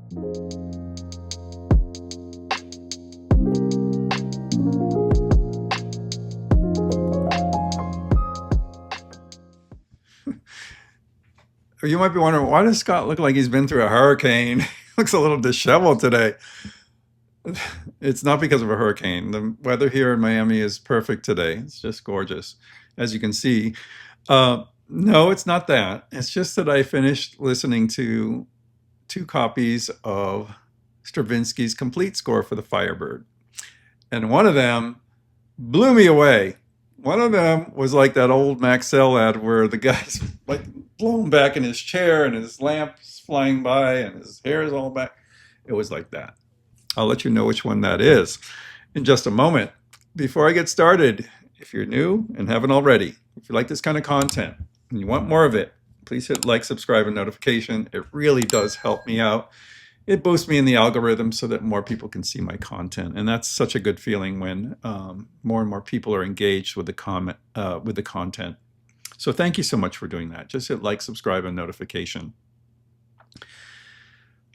You might be wondering, why does Scott look like he's been through a hurricane? He looks a little disheveled today. It's not because of a hurricane. The weather here in Miami is perfect today. It's just gorgeous, as you can see. No, it's not that. It's just that I finished listening to 2 copies of Stravinsky's complete score for the Firebird. And one of them blew me away. One of them was like that old Maxell ad where the guy's like blown back in his chair and his lamp's flying by and his hair is all back. It was like that. I'll let you know which one that is in just a moment. Before I get started, if you're new and haven't already, if you like this kind of content and you want more of it, please hit like, subscribe, and notification. It really does help me out. It boosts me in the algorithm so that more people can see my content. And that's such a good feeling when more and more people are engaged with the content. So thank you so much for doing that. Just hit like, subscribe, and notification.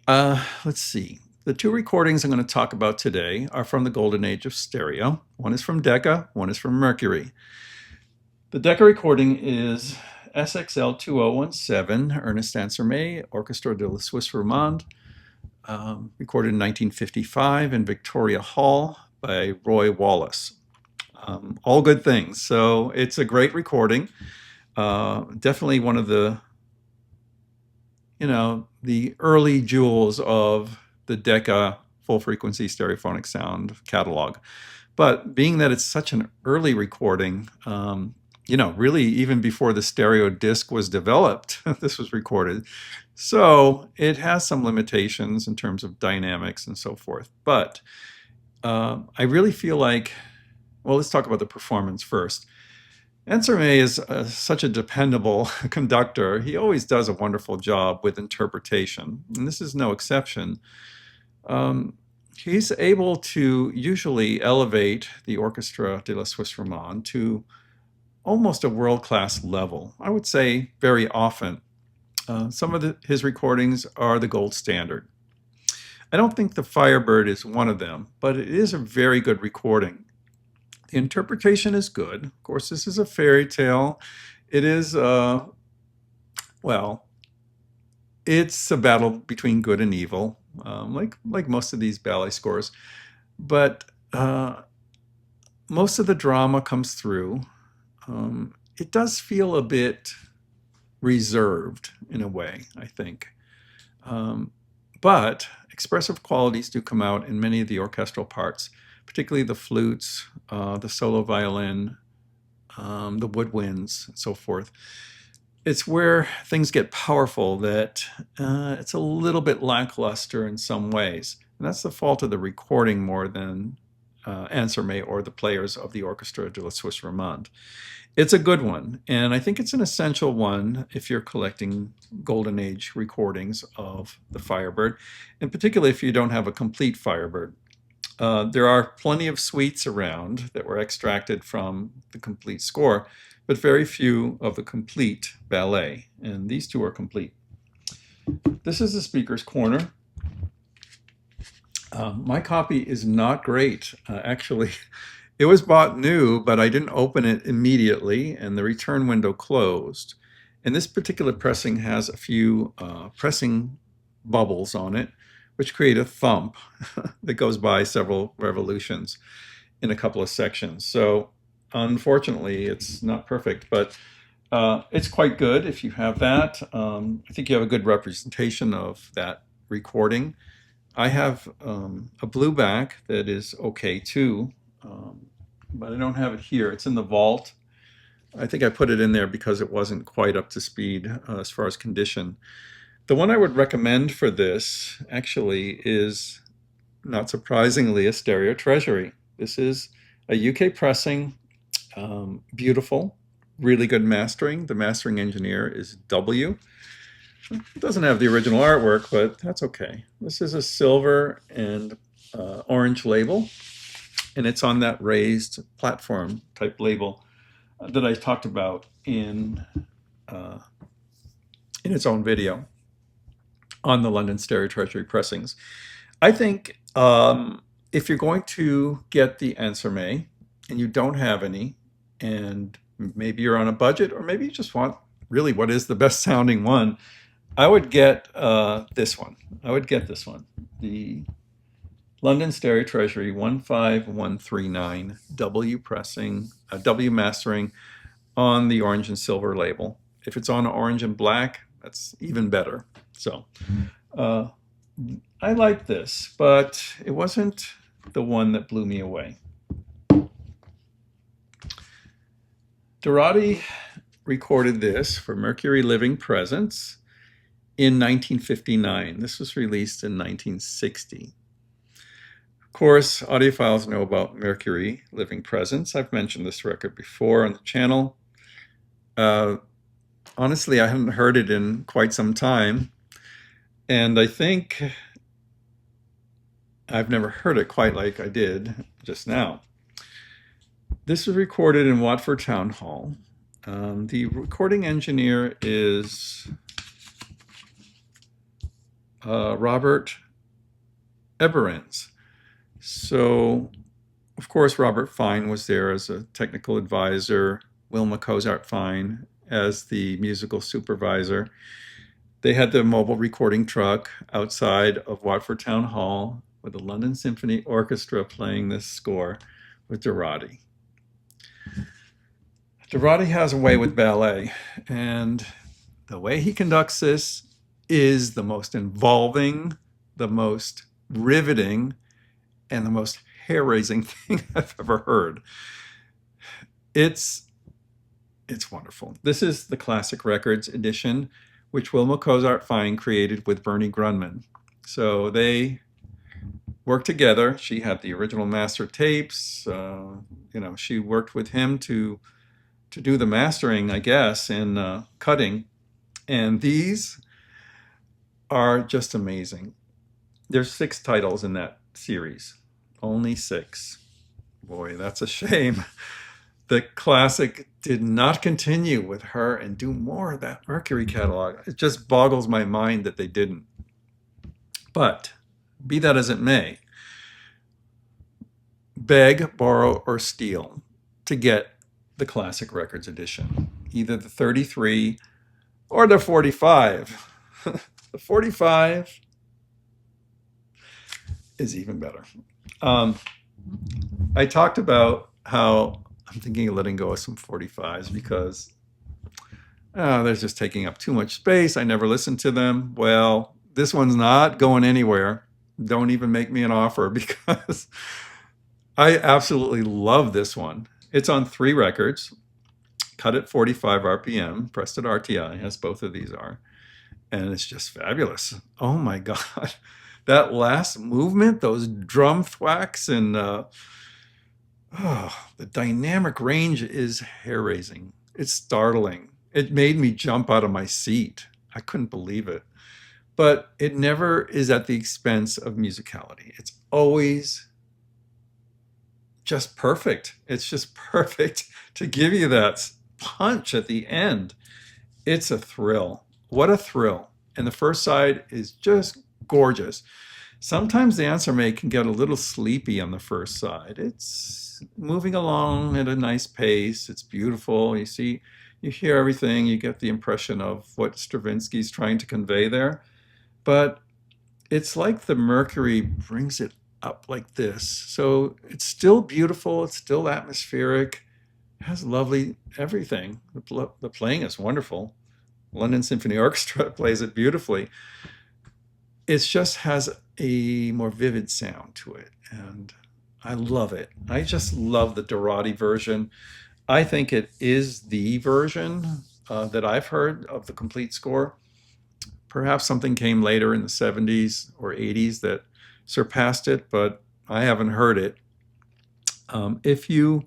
Let's see. The 2 recordings I'm going to talk about today are from the golden age of stereo. One is from Decca, one is from Mercury. The Decca recording is SXL 2017, Ernest Ansermet, Orchestre de la Suisse Romande, recorded in 1955 in Victoria Hall by Roy Wallace. All good things. So it's a great recording. Definitely one of the, the early jewels of the Decca full frequency stereophonic sound catalog. But being that it's such an early recording, really even before the stereo disc was developed, this was recorded. So it has some limitations in terms of dynamics and so forth. But I really feel like, well, let's talk about the performance first. Ansermet is such a dependable conductor. He always does a wonderful job with interpretation, and this is no exception. He's able to usually elevate the Orchestre de la Suisse Romande to almost a world-class level. I would say very often. Some of his recordings are the gold standard. I don't think the Firebird is one of them, but it is a very good recording. The interpretation is good. Of course, this is a fairy tale. It is, it's a battle between good and evil, like most of these ballet scores. But most of the drama comes through. It does feel a bit reserved in a way, I think. But expressive qualities do come out in many of the orchestral parts, particularly the flutes, the solo violin, the woodwinds, and so forth. It's where things get powerful that it's a little bit lackluster in some ways. And that's the fault of the recording more than Ansermet or the players of the Orchestre de la Suisse Romande. It's a good one, and I think it's an essential one if you're collecting Golden Age recordings of the Firebird, and particularly if you don't have a complete Firebird. There are plenty of suites around that were extracted from the complete score, but very few of the complete ballet, and these 2 are complete. This is the speaker's corner. My copy is not great. Actually, it was bought new, but I didn't open it immediately, and the return window closed. And this particular pressing has a few pressing bubbles on it, which create a thump that goes by several revolutions in a couple of sections. So unfortunately, it's not perfect, but it's quite good if you have that. I think you have a good representation of that recording. I have a blue back that is okay too, but I don't have it here. It's in the vault. I think I put it in there because it wasn't quite up to speed as far as condition. The one I would recommend for this actually is, not surprisingly, a stereo treasury. This is a UK pressing, beautiful, really good mastering. The mastering engineer is W. It doesn't have the original artwork, but that's okay. This is a silver and orange label, and it's on that raised platform type label that I talked about in its own video. on the London Stereo Treasury pressings. I think if you're going to get the Ansermet and you don't have any, and maybe you're on a budget, or maybe you just want really what is the best sounding one, I would get this one. I would get this one, the London Stereo Treasury 15139 W pressing, W mastering on the orange and silver label. If it's on orange and black, that's even better. So I like this, but it wasn't the one that blew me away. Dorati recorded this for Mercury Living Presence in 1959. This was released in 1960. Of course, audiophiles know about Mercury Living Presence. I've mentioned this record before on the channel. Honestly, I haven't heard it in quite some time, and I think I've never heard it quite like I did just now. This was recorded in Watford Town Hall. The recording engineer is Robert Eberens. So, of course, Robert Fine was there as a technical advisor, Wilma Cozart-Fine as the musical supervisor. They had the mobile recording truck outside of Watford Town Hall with the London Symphony Orchestra playing this score with Dorati. Dorati has a way with ballet, and the way he conducts this is the most involving, the most riveting, and the most hair-raising thing I've ever heard. It's wonderful. This is the Classic Records edition, which Wilma Cozart-Fine created with Bernie Grunman. So they worked together. She had the original master tapes. She worked with him to do the mastering, I guess, and cutting. And these are just amazing. There's 6 titles in that series. Only 6. Boy, that's a shame. The Classic did not continue with her and do more of that Mercury catalog. It just boggles my mind that they didn't. But be that as it may, beg, borrow, or steal to get the Classic Records edition. Either the 33 or the 45. The 45 is even better. I talked about how I'm thinking of letting go of some 45s because they're just taking up too much space. I never listen to them. Well, this one's not going anywhere. Don't even make me an offer because I absolutely love this one. It's on 3 records, cut at 45 RPM, pressed at RTI, as both of these are. And it's just fabulous. Oh my God. That last movement, those drum thwacks, and the dynamic range is hair-raising. It's startling. It made me jump out of my seat. I couldn't believe it. But it never is at the expense of musicality. It's always just perfect. It's just perfect to give you that punch at the end. It's a thrill. What a thrill. And the first side is just gorgeous. Sometimes the Ansermet can get a little sleepy on the first side. It's moving along at a nice pace. It's beautiful. You hear everything. You get the impression of what Stravinsky's trying to convey there. But it's like the Mercury brings it up like this. So it's still beautiful. It's still atmospheric. It has lovely everything. The playing is wonderful. London Symphony Orchestra plays it beautifully. It just has a more vivid sound to it, and I love it. I just love the Dorati version. I think it is the version that I've heard of the complete score. Perhaps something came later in the 70s or 80s that surpassed it, but I haven't heard it. If you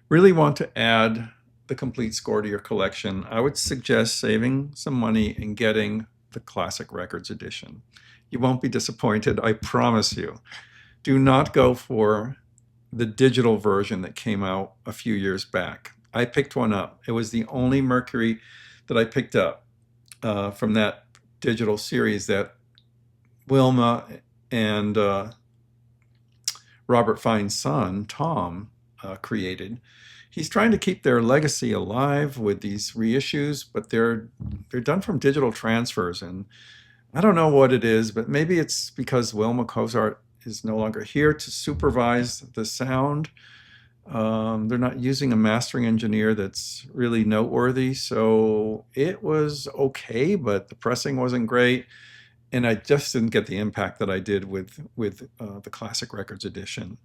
really want to add the complete score to your collection, I would suggest saving some money and getting the Classic Records edition. You won't be disappointed, I promise you. Do not go for the digital version that came out a few years back. I picked one up. It was the only Mercury that I picked up from that digital series that Wilma and Robert Fine's son, Tom, created. He's trying to keep their legacy alive with these reissues, but they're done from digital transfers, and I don't know what it is, but maybe it's because Wilma Cozart is no longer here to supervise the sound. They're not using a mastering engineer that's really noteworthy, so it was okay, but the pressing wasn't great, and I just didn't get the impact that I did with the Classic Records edition.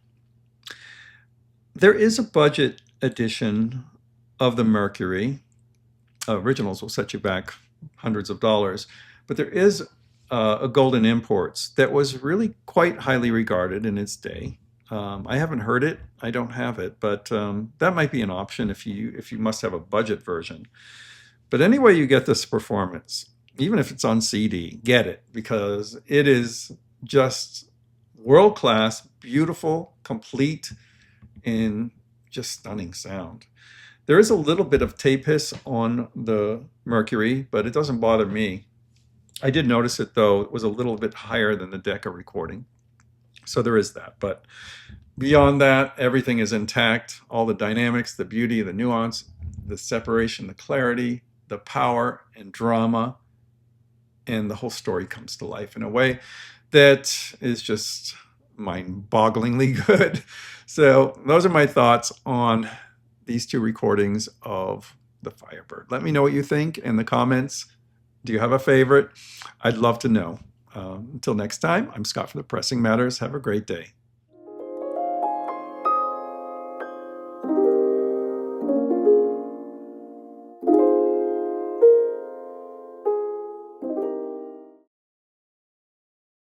There is a budget edition of the Mercury. Originals will set you back hundreds of dollars, but there is a Golden Imports that was really quite highly regarded in its day. I haven't heard it. I don't have it, but that might be an option if you must have a budget version. But anyway, you get this performance, even if it's on CD, get it, because it is just world class, beautiful, complete, and just stunning sound. There is a little bit of tape hiss on the Mercury, but it doesn't bother me. I did notice it though. It was a little bit higher than the Decca recording. So there is that. But beyond that, everything is intact. All the dynamics, the beauty, the nuance, the separation, the clarity, the power and drama, and the whole story comes to life in a way that is just mind-bogglingly good. So those are my thoughts on these two recordings of The Firebird. Let me know what you think in the comments. Do you have a favorite? I'd love to know. Until next time, I'm Scott for the Pressing Matters. Have a great day.